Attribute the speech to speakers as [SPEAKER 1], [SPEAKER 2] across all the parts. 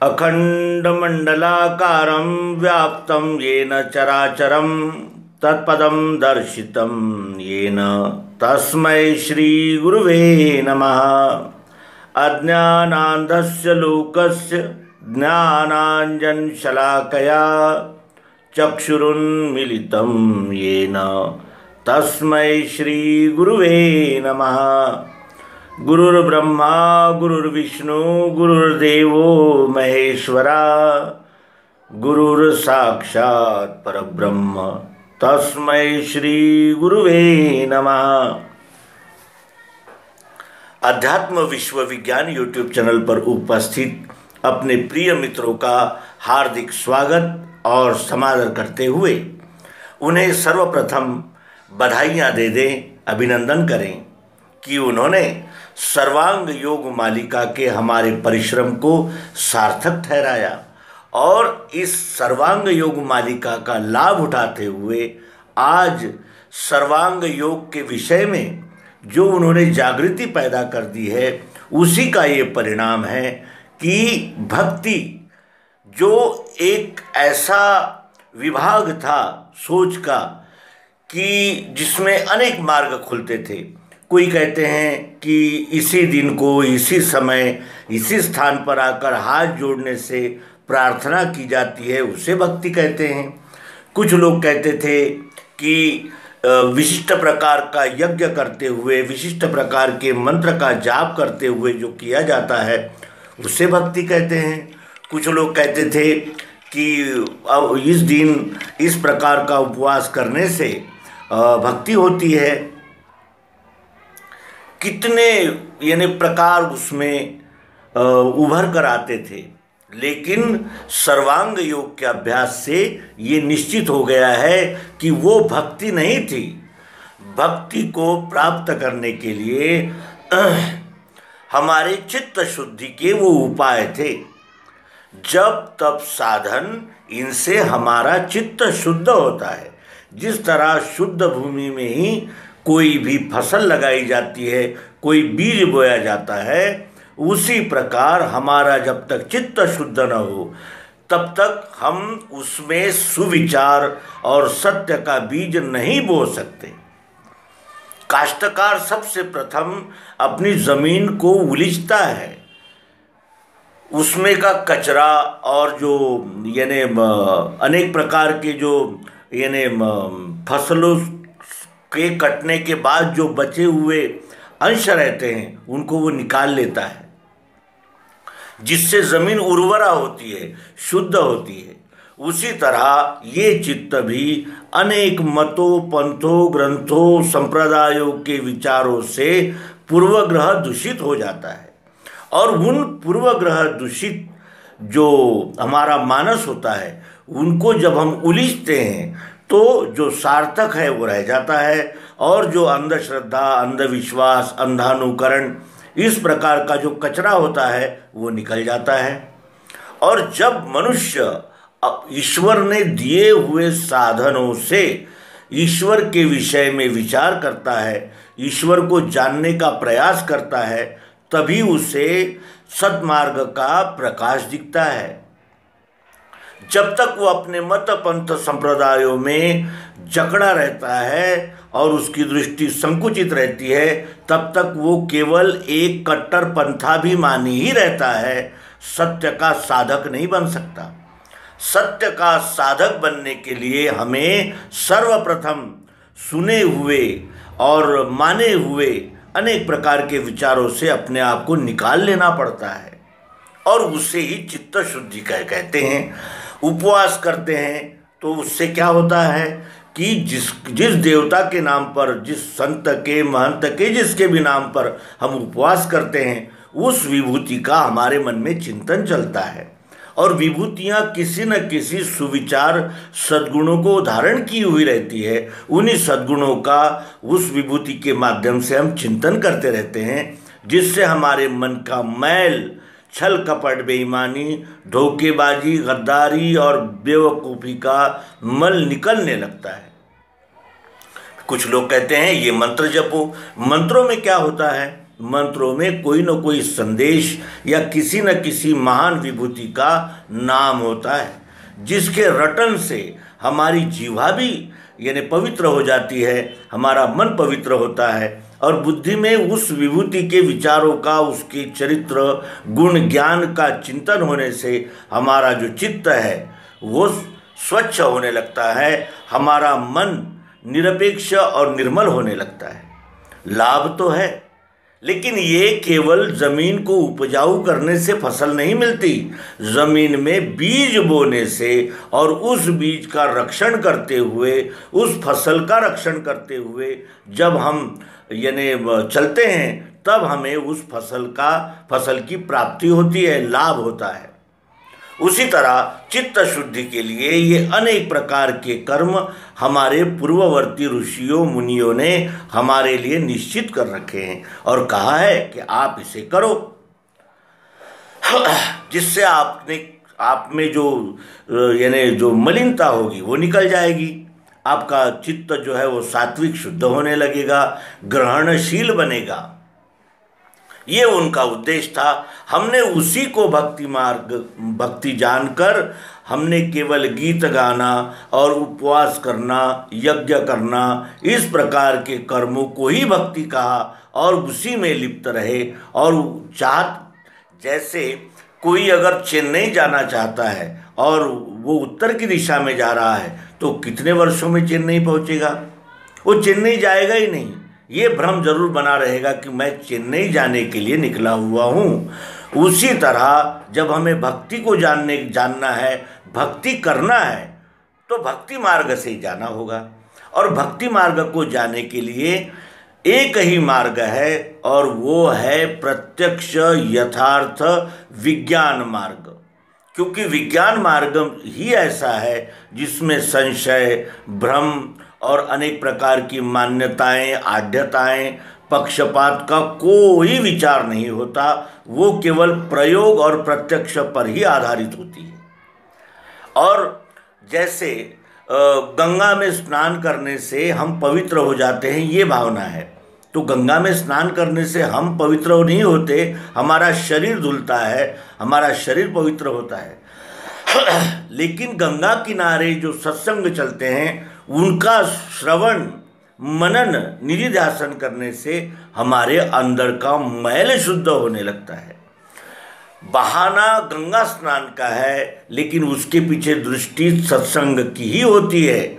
[SPEAKER 1] अखंडमंडलाकारं व्याप्तं येन चराचरं तत्पदं दर्शितं येन तस्मै श्रीगुरुवे नमः। अज्ञानान्धस्य लोकस्य ज्ञानाञ्जनशलाकया चक्षुरुन्मीलितं येन तस्मै श्रीगुरुवे नमः। गुरुर्ब्रह्मा गुरुर्विष्णु गुरुर्देवो महेश्वरा गुरुर्साक्षात् परब्रह्म तस्मै श्रीगुरुवे नमः। अध्यात्म विश्व विज्ञान यूट्यूब चैनल पर उपस्थित अपने प्रिय मित्रों का हार्दिक स्वागत और समादर करते हुए उन्हें सर्वप्रथम बधाइयाँ दे दें, अभिनंदन करें कि उन्होंने सर्वांग योग मालिका के हमारे परिश्रम को सार्थक ठहराया और इस सर्वांग योग मालिका का लाभ उठाते हुए आज सर्वांग योग के विषय में जो उन्होंने जागृति पैदा कर दी है उसी का ये परिणाम है कि भक्ति जो एक ऐसा विभाग था सोच का कि जिसमें अनेक मार्ग खुलते थे। कोई कहते हैं कि इसी दिन को इसी समय इसी स्थान पर आकर हाथ जोड़ने से प्रार्थना की जाती है, उसे भक्ति कहते हैं। कुछ लोग कहते थे कि विशिष्ट प्रकार का यज्ञ करते हुए, विशिष्ट प्रकार के मंत्र का जाप करते हुए जो किया जाता है उसे भक्ति कहते हैं। कुछ लोग कहते थे कि इस दिन इस प्रकार का उपवास करने से भक्ति होती है। कितने यानी प्रकार उसमें उभर कर आते थे, लेकिन सर्वांग योग के अभ्यास से ये निश्चित हो गया है कि वो भक्ति नहीं थी। भक्ति को प्राप्त करने के लिए हमारे चित्त शुद्धि के वो उपाय थे। जब तब साधन, इनसे हमारा चित्त शुद्ध होता है। जिस तरह शुद्ध भूमि में ही कोई भी फसल लगाई जाती है, कोई बीज बोया जाता है, उसी प्रकार हमारा जब तक चित्त शुद्ध न हो तब तक हम उसमें सुविचार और सत्य का बीज नहीं बो सकते। काश्तकार सबसे प्रथम अपनी जमीन को उलीचता है, उसमें का कचरा और जो यानी अनेक प्रकार के जो यानी फसलों के कटने के बाद जो बचे हुए अंश रहते हैं उनको वो निकाल लेता है, जिससे जमीन उर्वरा होती है, शुद्ध होती है। उसी तरह ये चित्त भी अनेक मतों, पंथों, ग्रंथों, संप्रदायों के विचारों से पूर्वग्रह दूषित हो जाता है और उन पूर्वग्रह दूषित जो हमारा मानस होता है उनको जब हम उलीचते हैं तो जो सार्थक है वो रह जाता है और जो अंधश्रद्धा, अंधविश्वास, अंधानुकरण, इस प्रकार का जो कचरा होता है वो निकल जाता है। और जब मनुष्य ईश्वर ने दिए हुए साधनों से ईश्वर के विषय में विचार करता है, ईश्वर को जानने का प्रयास करता है, तभी उसे सद्मार्ग का प्रकाश दिखता है। जब तक वो अपने मत पंथ संप्रदायों में जकड़ा रहता है और उसकी दृष्टि संकुचित रहती है, तब तक वो केवल एक कट्टर पंथाभिमानी ही रहता है, सत्य का साधक नहीं बन सकता। सत्य का साधक बनने के लिए हमें सर्वप्रथम सुने हुए और माने हुए अनेक प्रकार के विचारों से अपने आप को निकाल लेना पड़ता है और उसे ही चित्त शुद्धि कहते हैं। उपवास करते हैं तो उससे क्या होता है कि जिस देवता के नाम पर, जिस संत के, महंत के, जिसके भी नाम पर हम उपवास करते हैं उस विभूति का हमारे मन में चिंतन चलता है और विभूतियाँ किसी न किसी सुविचार सद्गुणों को धारण की हुई रहती है। उन्हीं सद्गुणों का उस विभूति के माध्यम से हम चिंतन करते रहते हैं, जिससे हमारे मन का मैल, छल कपट, बेईमानी, धोखेबाजी, गद्दारी और बेवकूफ़ी का मल निकलने लगता है। कुछ लोग कहते हैं ये मंत्र जपो। मंत्रों में क्या होता है? मंत्रों में कोई न कोई संदेश या किसी न किसी महान विभूति का नाम होता है, जिसके रटन से हमारी जीवा भी यानी पवित्र हो जाती है, हमारा मन पवित्र होता है और बुद्धि में उस विभूति के विचारों का, उसके चरित्र गुण ज्ञान का चिंतन होने से हमारा जो चित्त है वो स्वच्छ होने लगता है, हमारा मन निरपेक्ष और निर्मल होने लगता है। लाभ तो है, लेकिन ये केवल जमीन को उपजाऊ करने से फसल नहीं मिलती। जमीन में बीज बोने से और उस बीज का रक्षण करते हुए, उस फसल का रक्षण करते हुए जब हम यानी चलते हैं, तब हमें उस फसल की प्राप्ति होती है, लाभ होता है। उसी तरह चित्त शुद्धि के लिए ये अनेक प्रकार के कर्म हमारे पूर्ववर्ती ऋषियों मुनियों ने हमारे लिए निश्चित कर रखे हैं और कहा है कि आप इसे करो, जिससे आप में जो यानी जो मलिनता होगी वो निकल जाएगी, आपका चित्त जो है वो सात्विक शुद्ध होने लगेगा, ग्रहणशील बनेगा। ये उनका उद्देश्य था। हमने उसी को भक्ति जानकर हमने केवल गीत गाना और उपवास करना, यज्ञ करना, इस प्रकार के कर्मों को ही भक्ति कहा और उसी में लिप्त रहे। और जैसे कोई अगर चेन्नई जाना चाहता है और वो उत्तर की दिशा में जा रहा है तो कितने वर्षों में चेन्नई पहुंचेगा? वो चेन्नई जाएगा ही नहीं। ये भ्रम जरूर बना रहेगा कि मैं चेन्नई जाने के लिए निकला हुआ हूँ। उसी तरह जब हमें भक्ति को जानना है, भक्ति करना है, तो भक्ति मार्ग से ही जाना होगा। और भक्ति मार्ग को जाने के लिए एक ही मार्ग है और वो है प्रत्यक्ष यथार्थ विज्ञान मार्ग। क्योंकि विज्ञान मार्ग ही ऐसा है जिसमें संशय, भ्रम और अनेक प्रकार की मान्यताएं, आढ़त्यताएं, पक्षपात का कोई विचार नहीं होता। वो केवल प्रयोग और प्रत्यक्ष पर ही आधारित होती है। और जैसे गंगा में स्नान करने से हम पवित्र हो जाते हैं, ये भावना है, तो गंगा में स्नान करने से हम पवित्र नहीं होते, हमारा शरीर धुलता है, हमारा शरीर पवित्र होता है। लेकिन गंगा किनारे जो सत्संग चलते हैं, उनका श्रवण, मनन, निधिध्यासन करने से हमारे अंदर का मैल शुद्ध होने लगता है। बहाना गंगा स्नान का है, लेकिन उसके पीछे दृष्टि सत्संग की ही होती है।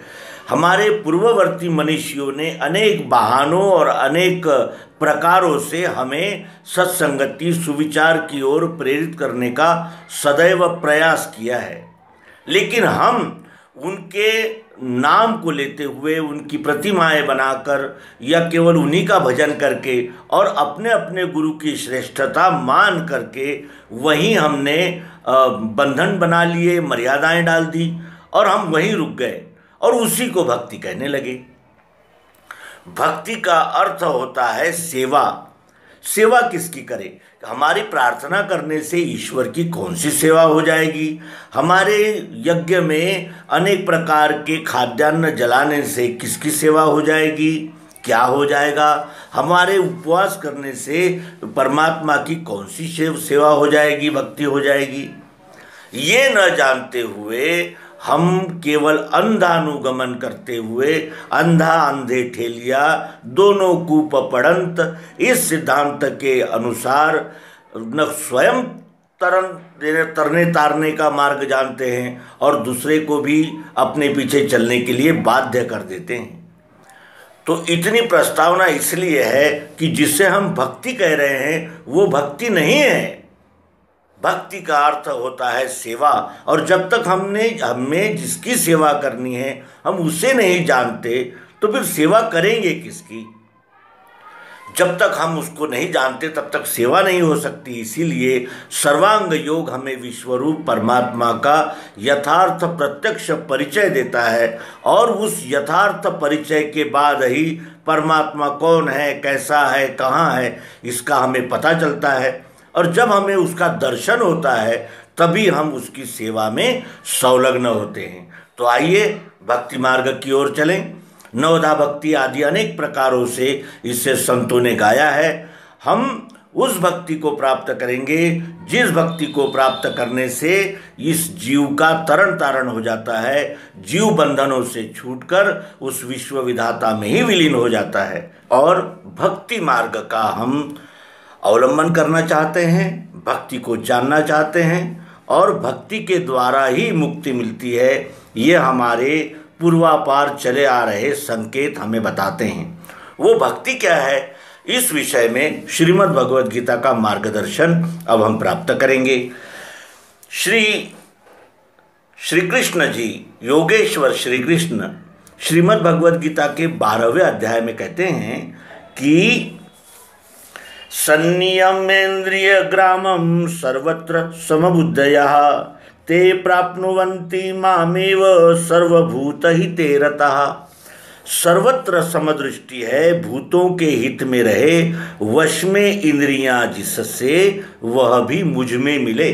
[SPEAKER 1] हमारे पूर्ववर्ती मनीषियों ने अनेक बहानों और अनेक प्रकारों से हमें सत्संगति, सुविचार की ओर प्रेरित करने का सदैव प्रयास किया है। लेकिन हम उनके नाम को लेते हुए, उनकी प्रतिमाएं बनाकर या केवल उन्हीं का भजन करके और अपने अपने गुरु की श्रेष्ठता मान करके वहीं हमने बंधन बना लिए, मर्यादाएं डाल दी और हम वहीं रुक गए और उसी को भक्ति कहने लगे। भक्ति का अर्थ होता है सेवा। सेवा किसकी करें? हमारी प्रार्थना करने से ईश्वर की कौन सी सेवा हो जाएगी? हमारे यज्ञ में अनेक प्रकार के खाद्यान्न जलाने से किसकी सेवा हो जाएगी? क्या हो जाएगा? हमारे उपवास करने से परमात्मा की कौन सी सेवा हो जाएगी, भक्ति हो जाएगी? ये न जानते हुए हम केवल अंधानुगमन करते हुए अंधा अंधे ठेलिया दोनों कूप पड़ंत, इस सिद्धांत के अनुसार न स्वयं तरने तारने का मार्ग जानते हैं और दूसरे को भी अपने पीछे चलने के लिए बाध्य कर देते हैं। तो इतनी प्रस्तावना इसलिए है कि जिसे हम भक्ति कह रहे हैं वो भक्ति नहीं है। भक्ति का अर्थ होता है सेवा। और जब तक हमें जिसकी सेवा करनी है हम उसे नहीं जानते तो फिर सेवा करेंगे किसकी? जब तक हम उसको नहीं जानते तब तक सेवा नहीं हो सकती। इसीलिए सर्वांग योग हमें विश्वरूप परमात्मा का यथार्थ प्रत्यक्ष परिचय देता है और उस यथार्थ परिचय के बाद ही परमात्मा कौन है, कैसा है, कहाँ है, इसका हमें पता चलता है। और जब हमें उसका दर्शन होता है तभी हम उसकी सेवा में संलग्न होते हैं। तो आइए भक्ति मार्ग की ओर चलें। नवधा भक्ति आदि अनेक प्रकारों से इससे संतों ने गाया है। हम उस भक्ति को प्राप्त करेंगे जिस भक्ति को प्राप्त करने से इस जीव का तरण तारण हो जाता है, जीव बंधनों से छूटकर उस विश्व विधाता में ही विलीन हो जाता है। और भक्ति मार्ग का हम अवलंबन करना चाहते हैं, भक्ति को जानना चाहते हैं और भक्ति के द्वारा ही मुक्ति मिलती है, ये हमारे पूर्वापार चले आ रहे संकेत हमें बताते हैं। वो भक्ति क्या है, इस विषय में श्रीमद् भगवद गीता का मार्गदर्शन अब हम प्राप्त करेंगे। श्री कृष्ण जी, योगेश्वर श्री कृष्ण श्रीमद् भगवद गीता के 12वें अध्याय में कहते हैं कि संयमेन्द्रिय ग्रामं सर्वत्र समबुद्धयः ते प्राप्नुवन्ति मामेव सर्वभूतहिते रतः। सर्वत्र समदृष्टि है, भूतों के हित में रहे, वश में इंद्रियां जिससे वह भी मुझ में मिले।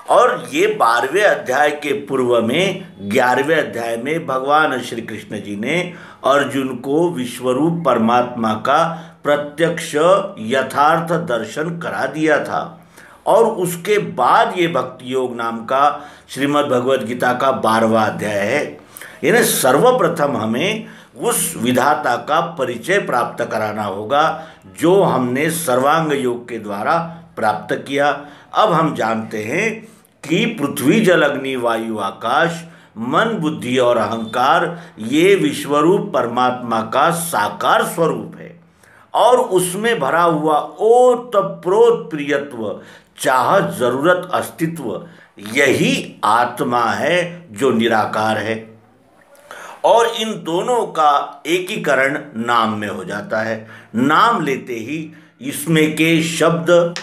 [SPEAKER 1] और ये 12वें अध्याय के पूर्व में 11वें अध्याय में भगवान श्री कृष्ण जी ने अर्जुन को विश्वरूप परमात्मा का प्रत्यक्ष यथार्थ दर्शन करा दिया था। और उसके बाद ये भक्ति योग नाम का श्रीमद् भगवद गीता का 12वां अध्याय है। यानी सर्वप्रथम हमें उस विधाता का परिचय प्राप्त कराना होगा जो हमने सर्वांग योग के द्वारा प्राप्त किया। अब हम जानते हैं कि पृथ्वी जल अग्नि वायु आकाश, मन बुद्धि और अहंकार ये विश्वरूप परमात्मा का साकार स्वरूप है और उसमें भरा हुआ ओतप्रोत प्रियत्व, चाह, जरूरत, अस्तित्व, यही आत्मा है जो निराकार है। और इन दोनों का एकीकरण नाम में हो जाता है। नाम लेते ही इसमें के शब्द,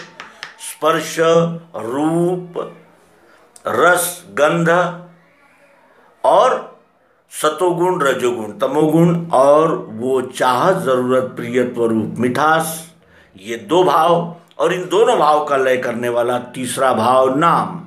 [SPEAKER 1] स्पर्श, रूप, रस, गंध और सतोगुण, रजोगुण, तमोगुण और वो चाह, जरूरत, प्रियत्व, रूप, मिठास, ये 2 भाव और इन दोनों भाव का लय करने वाला तीसरा भाव नाम।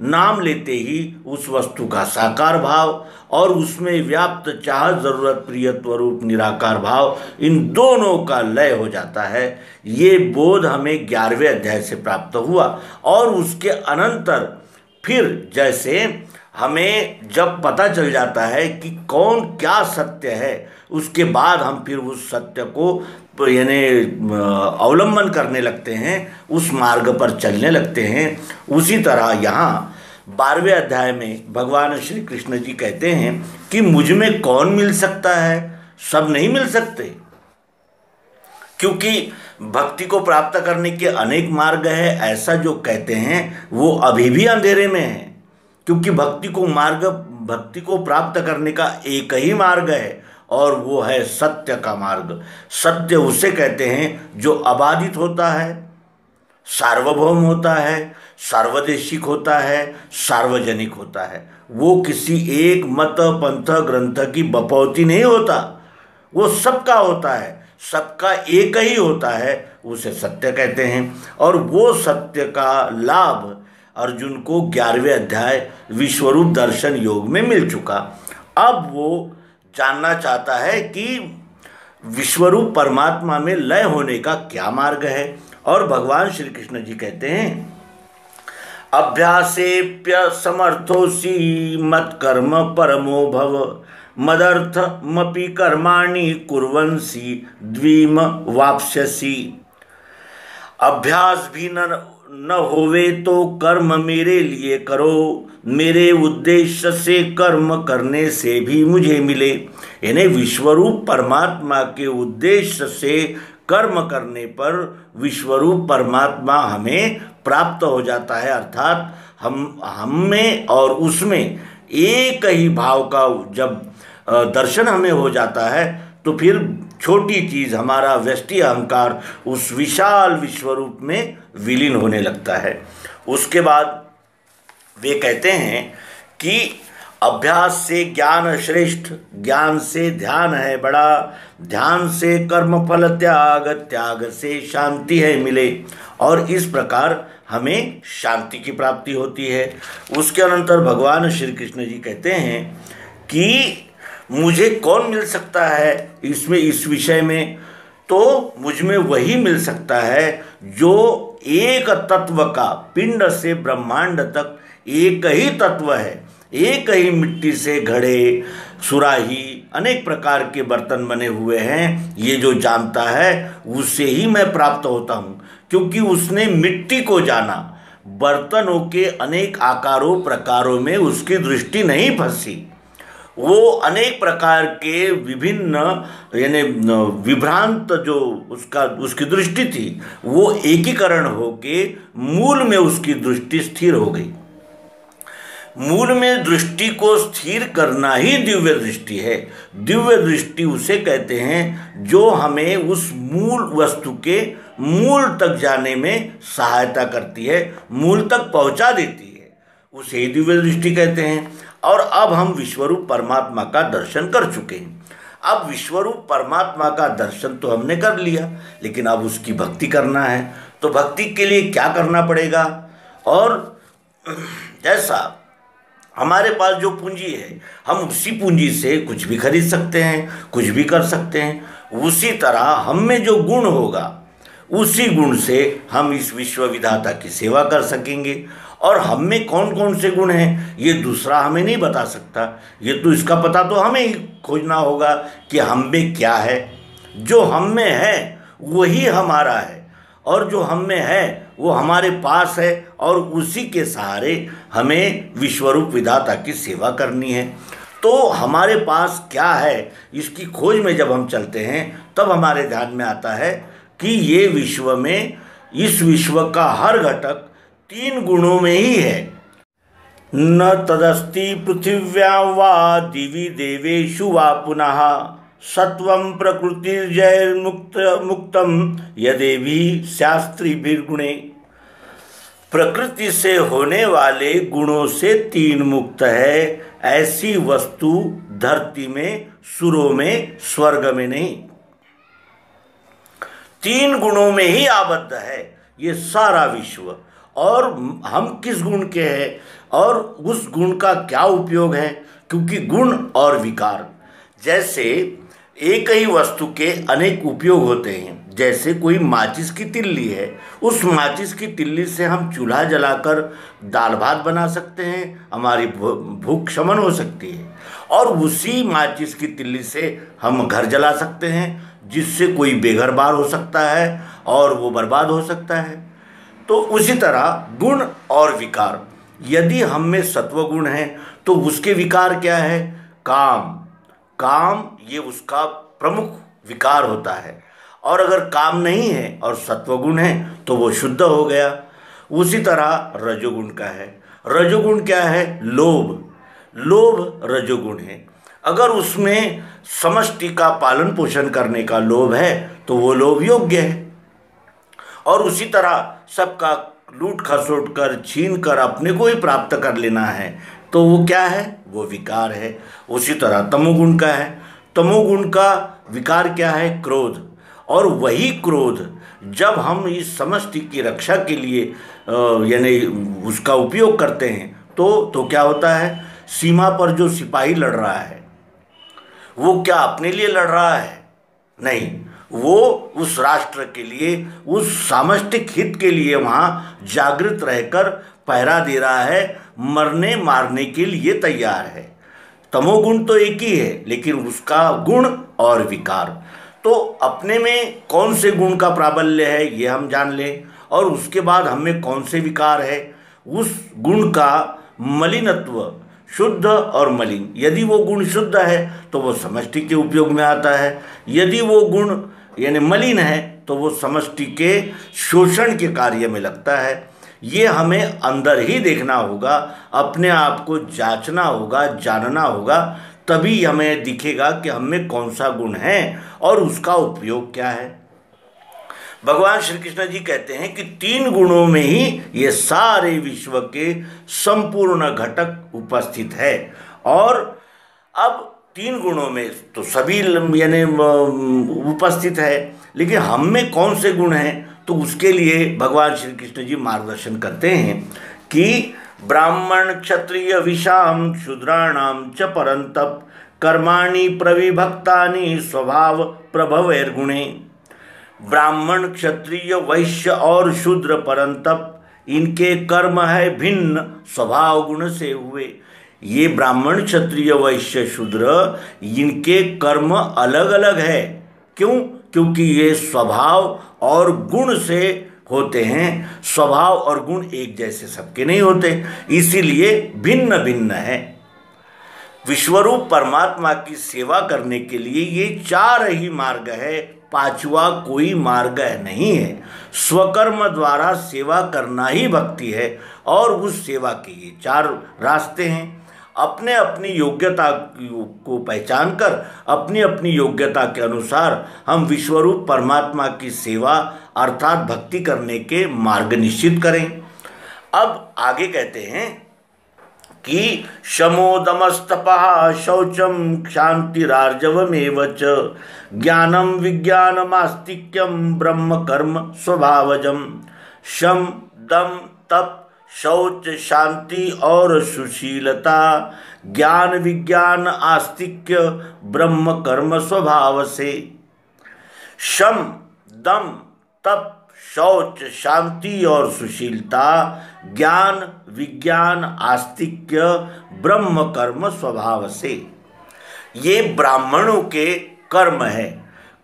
[SPEAKER 1] नाम लेते ही उस वस्तु का साकार भाव और उसमें व्याप्त चाह, जरूरत, प्रियत्व, रूप, निराकार भाव, इन दोनों का लय हो जाता है। ये बोध हमें 11वें अध्याय से प्राप्त हुआ। और उसके अनंतर फिर जैसे हमें जब पता चल जाता है कि कौन क्या सत्य है, उसके बाद हम फिर उस सत्य को यानी अवलंबन करने लगते हैं, उस मार्ग पर चलने लगते हैं। उसी तरह यहाँ 12वें अध्याय में भगवान श्री कृष्ण जी कहते हैं कि मुझ में कौन मिल सकता है, सब नहीं मिल सकते, क्योंकि भक्ति को प्राप्त करने के अनेक मार्ग है, ऐसा जो कहते हैं वो अभी भी अंधेरे में है। क्योंकि भक्ति को प्राप्त करने का एक ही मार्ग है और वो है सत्य का मार्ग। सत्य उसे कहते हैं जो अबाधित होता है, सार्वभौम होता है, सार्वदेशिक होता है, सार्वजनिक होता है। वो किसी एक मत, पंथ, ग्रंथ की बपौती नहीं होता, वो सबका होता है, सबका एक ही होता है, उसे सत्य कहते हैं। और वो सत्य का लाभ अर्जुन को 11वें अध्याय विश्वरूप दर्शन योग में मिल चुका। अब वो जानना चाहता है कि विश्वरूप परमात्मा में लय होने का क्या मार्ग है। और भगवान श्री कृष्ण जी कहते हैं, अभ्यासेप्य समर्थोसी मत कर्म परमो भव मदर्थमपि कर्माणि कुर्वन्सि द्वीम वाप्स्यसि। अभ्यास भी न होवे तो कर्म मेरे लिए करो, मेरे उद्देश्य से कर्म करने से भी मुझे मिले। यानी विश्वरूप परमात्मा के उद्देश्य से कर्म करने पर विश्वरूप परमात्मा हमें प्राप्त हो जाता है। अर्थात हम में और उसमें एक ही भाव का जब दर्शन हमें हो जाता है तो फिर छोटी चीज़ हमारा व्यष्टि अहंकार उस विशाल विश्वरूप में विलीन होने लगता है। उसके बाद वे कहते हैं कि अभ्यास से ज्ञान श्रेष्ठ, ज्ञान से ध्यान है बड़ा, ध्यान से कर्म फल त्याग, त्याग से शांति है मिले। और इस प्रकार हमें शांति की प्राप्ति होती है। उसके अनंतर भगवान श्री कृष्ण जी कहते हैं कि मुझे कौन मिल सकता है इसमें, इस विषय में तो मुझ में वही मिल सकता है जो एक तत्व का, पिंड से ब्रह्मांड तक एक ही तत्व है, एक ही मिट्टी से घड़े, सुराही, अनेक प्रकार के बर्तन बने हुए हैं, ये जो जानता है उससे ही मैं प्राप्त होता हूँ, क्योंकि उसने मिट्टी को जाना। बर्तनों के अनेक आकारों प्रकारों में उसकी दृष्टि नहीं फंसी, वो अनेक प्रकार के विभिन्न यानी विभ्रांत जो उसकी दृष्टि थी, वो एकीकरण होके मूल में उसकी दृष्टि स्थिर हो गई। मूल में दृष्टि को स्थिर करना ही दिव्य दृष्टि है। दिव्य दृष्टि उसे कहते हैं जो हमें उस मूल वस्तु के मूल तक जाने में सहायता करती है, मूल तक पहुंचा देती है, उसे ही दिव्य दृष्टि कहते हैं। और अब हम विश्वरूप परमात्मा का दर्शन कर चुके हैं। अब विश्वरूप परमात्मा का दर्शन तो हमने कर लिया, लेकिन अब उसकी भक्ति करना है। तो भक्ति के लिए क्या करना पड़ेगा? और जैसा हमारे पास जो पूंजी है, हम उसी पूंजी से कुछ भी खरीद सकते हैं, कुछ भी कर सकते हैं। उसी तरह हम में जो गुण होगा, उसी गुण से हम इस विश्व विधाता की सेवा कर सकेंगे। और हम में कौन कौन से गुण हैं ये दूसरा हमें नहीं बता सकता, ये तो इसका पता तो हमें ही खोजना होगा कि हम में क्या है। जो हम में है वही हमारा है, और जो हम में है वो हमारे पास है, और उसी के सहारे हमें विश्वरूप विधाता की सेवा करनी है। तो हमारे पास क्या है, इसकी खोज में जब हम चलते हैं तब हमारे ध्यान में आता है कि ये विश्व में, इस विश्व का हर घटक 3 गुणों में ही है। न तदस्ति पृथिव्यां वा दिवि देवेषु वा पुनः सत्वं प्रकृतिर्जैर्मुक्तं यदेवी शास्त्रीभिर्गुणे। प्रकृति से होने वाले गुणों से 3 मुक्त है, ऐसी वस्तु धरती में, सुरों में, स्वर्ग में नहीं। 3 गुणों में ही आबद्ध है ये सारा विश्व। और हम किस गुण के हैं और उस गुण का क्या उपयोग है? क्योंकि गुण और विकार, जैसे एक ही वस्तु के अनेक उपयोग होते हैं। जैसे कोई माचिस की तिल्ली है, उस माचिस की तिल्ली से हम चूल्हा जलाकर दाल भात बना सकते हैं, हमारी भूख शमन हो सकती है। और उसी माचिस की तिल्ली से हम घर जला सकते हैं, जिससे कोई बेघर बार हो सकता है और वो बर्बाद हो सकता है। तो उसी तरह गुण और विकार, यदि हम में सत्व गुण है तो उसके विकार क्या है? काम। काम ये उसका प्रमुख विकार होता है। और अगर काम नहीं है और सत्वगुण है तो वो शुद्ध हो गया। उसी तरह रजोगुण का है। रजोगुण क्या है? लोभ। लोभ रजोगुण है। अगर उसमें समष्टि का पालन पोषण करने का लोभ है तो वो लोभ योग्य है। और उसी तरह सबका लूट खसोट कर, छीन कर अपने को ही प्राप्त कर लेना है तो वो क्या है? वो विकार है। उसी तरह तमोगुण का है। तमोगुण का विकार क्या है? क्रोध। और वही क्रोध जब हम इस समष्टि की रक्षा के लिए यानी उसका उपयोग करते हैं तो क्या होता है? सीमा पर जो सिपाही लड़ रहा है वो क्या अपने लिए लड़ रहा है? नहीं, वो उस राष्ट्र के लिए, उस सामष्टिक हित के लिए वहाँ जागृत रहकर पहरा दे रहा है, मरने मारने के लिए तैयार है। तमोगुण तो एक ही है, लेकिन उसका गुण और विकार। तो अपने में कौन से गुण का प्राबल्य है ये हम जान लें, और उसके बाद हम में कौन से विकार है, उस गुण का मलिनत्व, शुद्ध और मलिन। यदि वो गुण शुद्ध है तो वो समष्टि के उपयोग में आता है, यदि वो गुण यानी मलिन है तो वो समष्टि के शोषण के कार्य में लगता है। ये हमें अंदर ही देखना होगा, अपने आप को जांचना होगा, जानना होगा, तभी हमें दिखेगा कि हम में कौन सा गुण है और उसका उपयोग क्या है। भगवान श्री कृष्ण जी कहते हैं कि 3 गुणों में ही ये सारे विश्व के संपूर्ण घटक उपस्थित है। और अब 3 गुणों में तो सभी यानी उपस्थित है, लेकिन हम में कौन से गुण हैं तो उसके लिए भगवान श्री कृष्ण जी मार्गदर्शन करते हैं कि ब्राह्मण क्षत्रिय विषाम शूद्राणाम च परंतप कर्माणि प्रविभक्तानि स्वभाव प्रभवैर्गुणे। ब्राह्मण क्षत्रिय वैश्य और शूद्र परंतप इनके कर्म है भिन्न स्वभाव गुण से हुए। ये ब्राह्मण क्षत्रिय वैश्य शूद्र इनके कर्म अलग अलग है। क्यों? क्योंकि ये स्वभाव और गुण से होते हैं। स्वभाव और गुण एक जैसे सबके नहीं होते, इसीलिए भिन्न भिन्न है। विश्वरूप परमात्मा की सेवा करने के लिए ये 4 ही मार्ग है, 5वां कोई मार्ग नहीं है। स्वकर्म द्वारा सेवा करना ही भक्ति है और उस सेवा के ये 4 रास्ते हैं। अपने अपनी योग्यता को पहचान कर अपनी अपनी योग्यता के अनुसार हम विश्वरूप परमात्मा की सेवा अर्थात भक्ति करने के मार्ग निश्चित करें। अब आगे कहते हैं कि शमोदमस्तपः शौचम क्षान्तिरार्जवमेव च ज्ञानम विज्ञानमास्तिक्यम ब्रह्म कर्म स्वभावजम। शम दम तप शौच शांति और सुशीलता, ज्ञान विज्ञान आस्तिक्य ब्रह्म कर्म स्वभाव से। शम दम तप शौच शांति और सुशीलता, ज्ञान विज्ञान आस्तिक्य ब्रह्म कर्म स्वभाव से। ये ब्राह्मणों के कर्म है।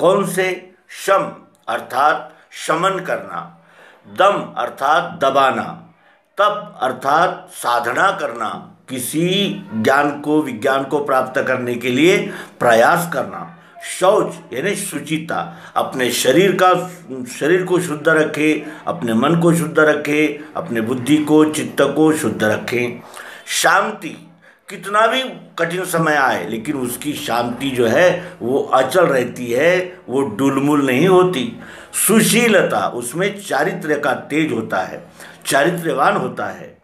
[SPEAKER 1] कौन से? शम अर्थात शमन करना, दम अर्थात दबाना, तप अर्थात साधना करना, किसी ज्ञान को विज्ञान को प्राप्त करने के लिए प्रयास करना, शौच यानी शुचिता, अपने शरीर को शुद्ध रखे, अपने मन को शुद्ध रखे, अपने बुद्धि को चित्त को शुद्ध रखें। शांति, कितना भी कठिन समय आए लेकिन उसकी शांति जो है वो अचल रहती है, वो डुलमुल नहीं होती। सुशीलता, उसमें चारित्र्य का तेज होता है, चारित्र्यवान होता है।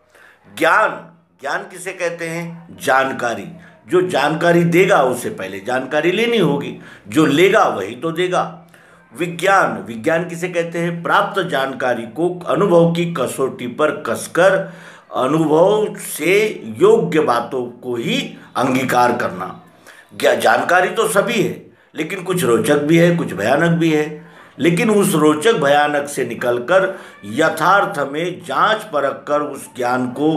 [SPEAKER 1] ज्ञान, ज्ञान किसे कहते हैं? जानकारी। जो जानकारी देगा उससे पहले जानकारी लेनी होगी, जो लेगा वही तो देगा। विज्ञान, विज्ञान किसे कहते हैं? प्राप्त जानकारी को अनुभव की कसौटी पर कसकर अनुभव से योग्य बातों को ही अंगीकार करना। जानकारी तो सभी है लेकिन कुछ रोचक भी है, कुछ भयानक भी है, लेकिन उस रोचक भयानक से निकलकर यथार्थ में जांच परख कर उस ज्ञान को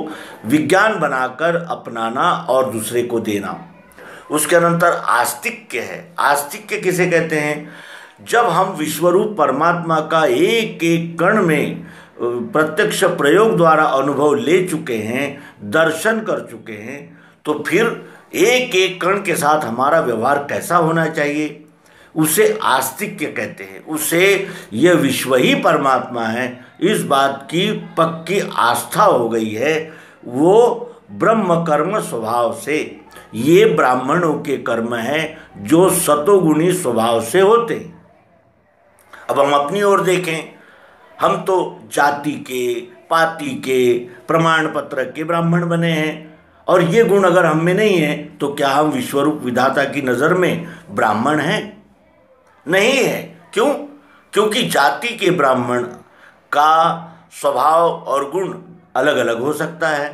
[SPEAKER 1] विज्ञान बनाकर अपनाना और दूसरे को देना। उसके अनंतर आस्तिक्य है। आस्तिक्य किसे कहते हैं? जब हम विश्वरूप परमात्मा का एक एक कण में प्रत्यक्ष प्रयोग द्वारा अनुभव ले चुके हैं, दर्शन कर चुके हैं, तो फिर एक एक कण के साथ हमारा व्यवहार कैसा होना चाहिए, उसे आस्तिक्य कहते हैं। उसे यह विश्व ही परमात्मा है, इस बात की पक्की आस्था हो गई है, वो ब्रह्म कर्म स्वभाव से। ये ब्राह्मणों के कर्म हैं जो सतोगुणी स्वभाव से होते। अब हम अपनी ओर देखें, हम तो जाति के, पाति के, प्रमाण पत्र के ब्राह्मण बने हैं और ये गुण अगर हम में नहीं है तो क्या हम विश्वरूप विधाता की नज़र में ब्राह्मण हैं? नहीं है। क्यों? क्योंकि जाति के ब्राह्मण का स्वभाव और गुण अलग अलग हो सकता है।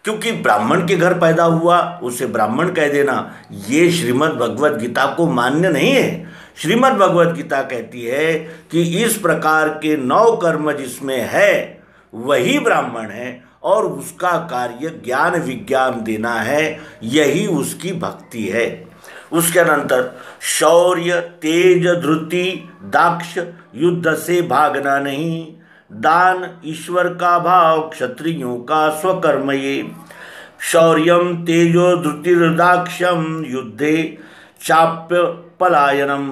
[SPEAKER 1] क्योंकि ब्राह्मण के घर पैदा हुआ उसे ब्राह्मण कह देना ये श्रीमद् भगवद गीता को मान्य नहीं है। श्रीमद् भगवद गीता कहती है कि इस प्रकार के 9 कर्म जिसमें है वही ब्राह्मण है और उसका कार्य ज्ञान विज्ञान देना है, यही उसकी भक्ति है। उसके अनंतर शौर्य, तेज, धृति, दाक्ष, युद्ध से भागना नहीं, दान, ईश्वर का भाव, क्षत्रियों का स्वकर्म ये। शौर्यम तेजो धृतिर्दाक्ष्यम युद्धे चाप्य पलायनम,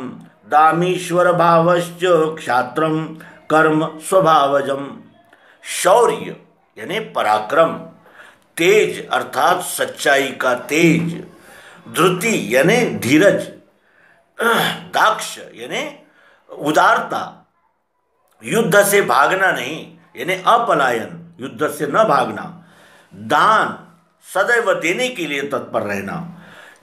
[SPEAKER 1] दामीश्वर भावश्च क्षात्रम कर्म स्वभावजम। शौर्य यानी पराक्रम, तेज अर्थात सच्चाई का तेज, धृति यानी धीरज, दाक्ष यानी उदारता, युद्ध से भागना नहीं यानी अपलायन, युद्ध से न भागना, दान सदैव देने के लिए तत्पर रहना,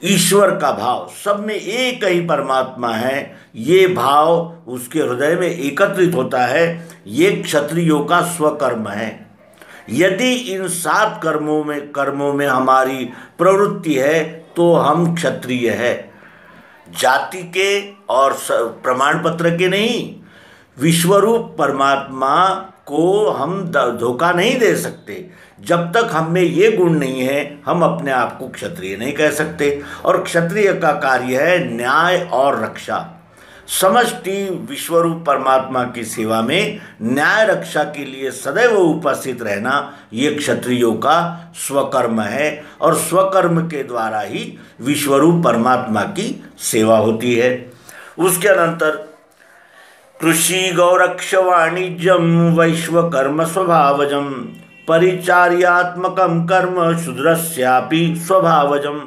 [SPEAKER 1] ईश्वर का भाव, सब में एक ही परमात्मा है, ये भाव उसके हृदय में एकत्रित होता है, ये क्षत्रियों का स्वकर्म है। यदि इन 7 कर्मों में हमारी प्रवृत्ति है तो हम क्षत्रिय है, जाति के और प्रमाण पत्र के नहीं, विश्वरूप परमात्मा को हम धोखा नहीं दे सकते। जब तक हम में ये गुण नहीं है, हम अपने आप को क्षत्रिय नहीं कह सकते। और क्षत्रिय का कार्य है न्याय और रक्षा। समष्टि विश्वरूप परमात्मा की सेवा में न्याय रक्षा के लिए सदैव उपस्थित रहना, ये क्षत्रियों का स्वकर्म है। और स्वकर्म के द्वारा ही विश्वरूप परमात्मा की सेवा होती है। उसके अनंतर कृषि गौरक्ष वाणिज्यम वैश्वकर्म स्वभावजम परिचार्यात्मकम कर्म शूद्रस्यापि स्वभावजम।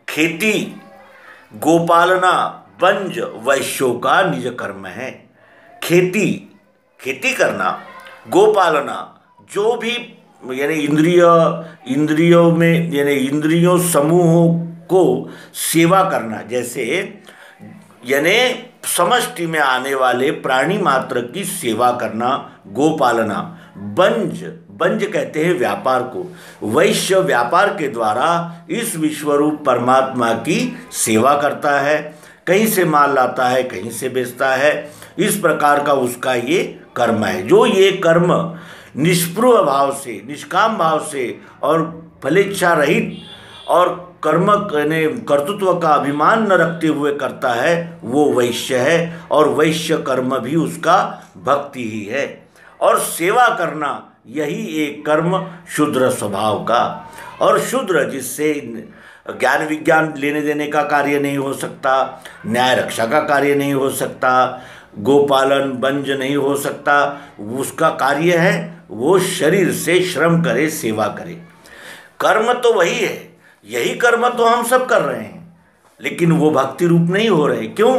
[SPEAKER 1] खेती गोपालना वंज वैश्यों का निज कर्म है। खेती करना, गोपालना, जो भी यानी इंद्रियों में यानी इंद्रियों समूहों को सेवा करना, जैसे यानी समष्टि में आने वाले प्राणी मात्र की सेवा करना, गोपालना। बंज कहते हैं व्यापार को। वैश्य व्यापार के द्वारा इस विश्वरूप परमात्मा की सेवा करता है, कहीं से माल लाता है, कहीं से बेचता है। इस प्रकार का उसका ये कर्म है। जो ये कर्म निष्पृह भाव से, निष्काम भाव से और फलेच्छा रहित और कर्तृत्व का अभिमान न रखते हुए करता है, वो वैश्य है। और वैश्य कर्म भी उसका भक्ति ही है। और सेवा करना यही एक कर्म शूद्र स्वभाव का। और शूद्र जिससे ज्ञान विज्ञान लेने देने का कार्य नहीं हो सकता, न्याय रक्षा का कार्य नहीं हो सकता, गोपालन वंज नहीं हो सकता, उसका कार्य है वो शरीर से श्रम करे, सेवा करे। कर्म तो वही है, यही कर्म तो हम सब कर रहे हैं, लेकिन वो भक्ति रूप नहीं हो रहे। क्यों?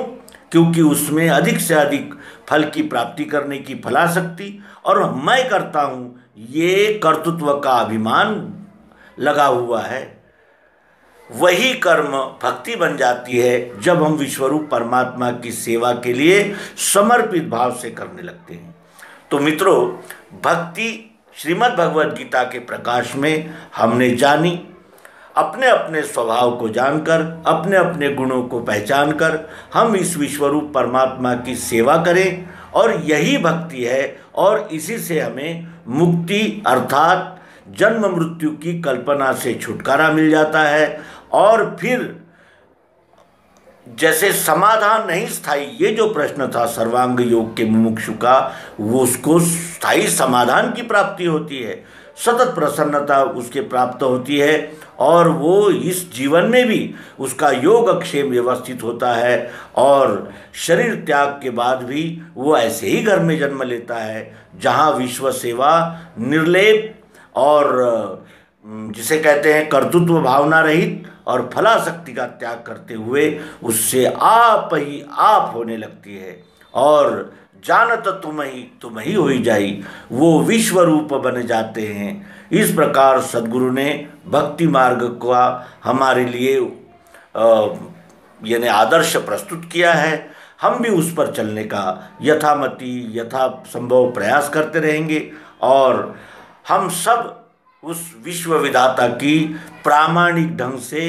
[SPEAKER 1] क्योंकि उसमें अधिक से अधिक फल की प्राप्ति करने की फलाशक्ति और मैं करता हूँ, ये कर्तृत्व का अभिमान लगा हुआ है। वही कर्म भक्ति बन जाती है जब हम विश्वरूप परमात्मा की सेवा के लिए समर्पित भाव से करने लगते हैं। तो मित्रों, भक्ति श्रीमद् भगवद गीता के प्रकाश में हमने जानी। अपने अपने स्वभाव को जानकर, अपने अपने गुणों को पहचानकर हम इस विश्वरूप परमात्मा की सेवा करें, और यही भक्ति है। और इसी से हमें मुक्ति अर्थात जन्म मृत्यु की कल्पना से छुटकारा मिल जाता है। और फिर जैसे समाधान नहीं स्थायी, ये जो प्रश्न था सर्वांग योग के मुमुक्षु का, वो उसको स्थायी समाधान की प्राप्ति होती है, सतत प्रसन्नता उसके प्राप्त होती है। और वो इस जीवन में भी उसका योगक्षेम व्यवस्थित होता है। और शरीर त्याग के बाद भी वो ऐसे ही घर में जन्म लेता है जहाँ विश्व सेवा निर्लेप और जिसे कहते हैं कर्तृत्व भावना रहित और फलाशक्ति का त्याग करते हुए उससे आप ही आप होने लगती है। और जानत तुम ही होई जाई, वो विश्व रूप बन जाते हैं। इस प्रकार सद्गुरु ने भक्ति मार्ग का हमारे लिए यानी आदर्श प्रस्तुत किया है। हम भी उस पर चलने का यथामति यथा संभव प्रयास करते रहेंगे। और हम सब उस विश्व विधाता की प्रामाणिक ढंग से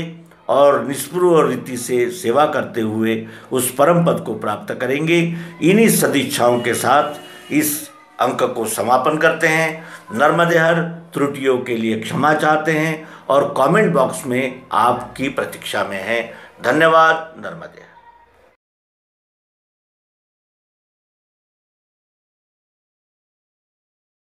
[SPEAKER 1] और निष्पृह रीति से सेवा करते हुए उस परम पद को प्राप्त करेंगे। इन्हीं सदिच्छाओं के साथ इस अंक को समापन करते हैं। नर्मदे हर, त्रुटियों के लिए क्षमा चाहते हैं और कमेंट बॉक्स में आपकी प्रतीक्षा में हैं। धन्यवाद। नर्मदे हर।